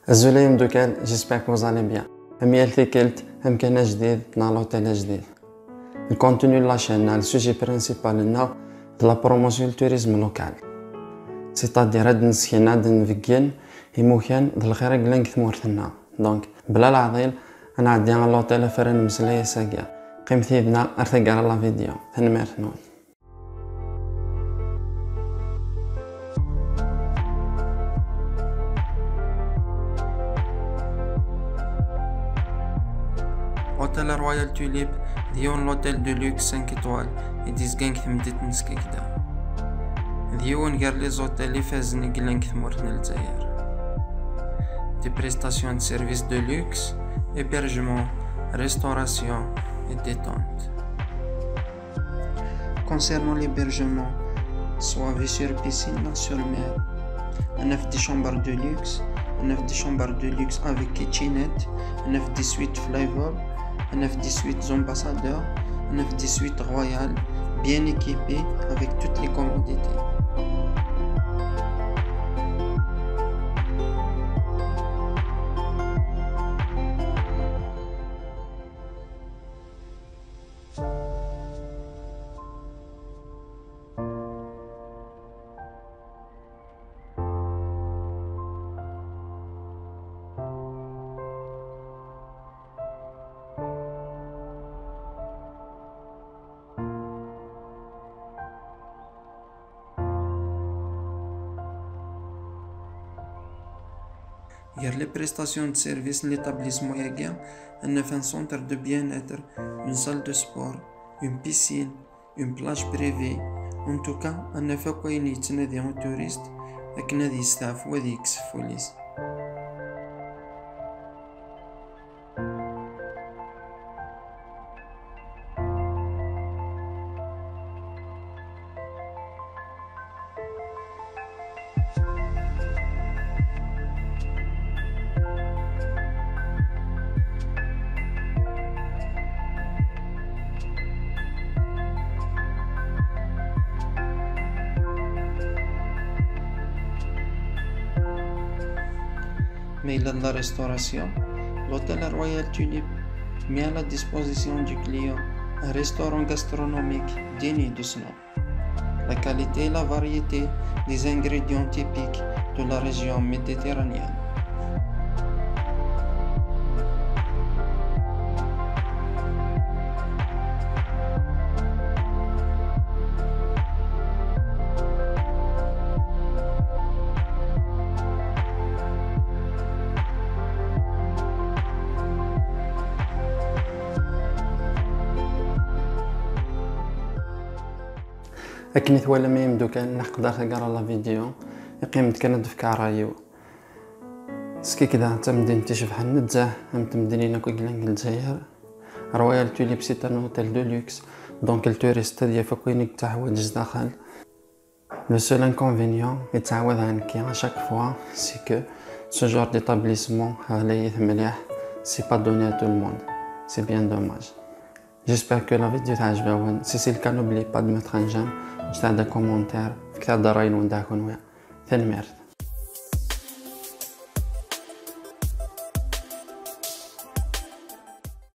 الزلايم دوكال جيسبر que vous allez bien. ميالتي كلت هم كان جديد نا لوتيل جديد. الكونتوني لا شين نا السوجي برينسيبال نا لا بروموسيون توريزم لوكال. سيتادير هاد نسكين هاد نفكين يموكان د الخير قلنك ثمورتنا. دونك بلا العضيل انا عدي على لوتيل فرن مسلاي ساقيا. قيمتي بنا ارتقال لا فيديو. ثنمرت نوت. Hôtel Royal Tulip ديون لوتيل دو لوكس 5 étoiles يديز كانك ثمدت نسكي كدا ديون غير لي زوتيل لي فازني كلانك ثمورتنا للجزائر دي بريستاسيون de service de luxe, hébergement, restauration et détente. Concernant l'hébergement, soit vue sur piscine, sur mer, on a des chambres de luxe, on a des chambres de luxe avec kitchenette, on a des suites flavor, on a des suites ambassadeurs, on a des suites royales, bien équipées avec toutes les commodités. Les prestations de service de l'établissement Yagia, on a un centre de bien-être, une salle de sport, une piscine, une plage privée. En tout cas, on a fait quoi une itinéraire en touriste avec un staff ou des ex-folies. Mais il a de la restauration. L'hôtel Royal Tulip met à la disposition du client un restaurant gastronomique digne de ce nom. La qualité et la variété des ingrédients typiques de la région méditerranéenne. أكني ثوالا ما يمدو كان نقدر تقرا لا فيديو يقيم كانت في كارايو سكي كدا تمدين تشوف نتزاه هم تمدينينا كو كلان الجزائر رويال توليب سي ان هوتيل دو لوكس دونك التوريست ديال فكوينك تحوايج داخل لو سول انكونفينيون يتعاود عنك à chaque fois c'est que ce genre d'établissement غالي مليح c'est pas donné à tout le monde c'est bien dommage. J'espère que la vidéo t'a عجبها. Si c'est le cas, n'oubliez pas de mettre un j'aime, de commentaire, de راي ونتاعكم ويا. ثاني ميرت.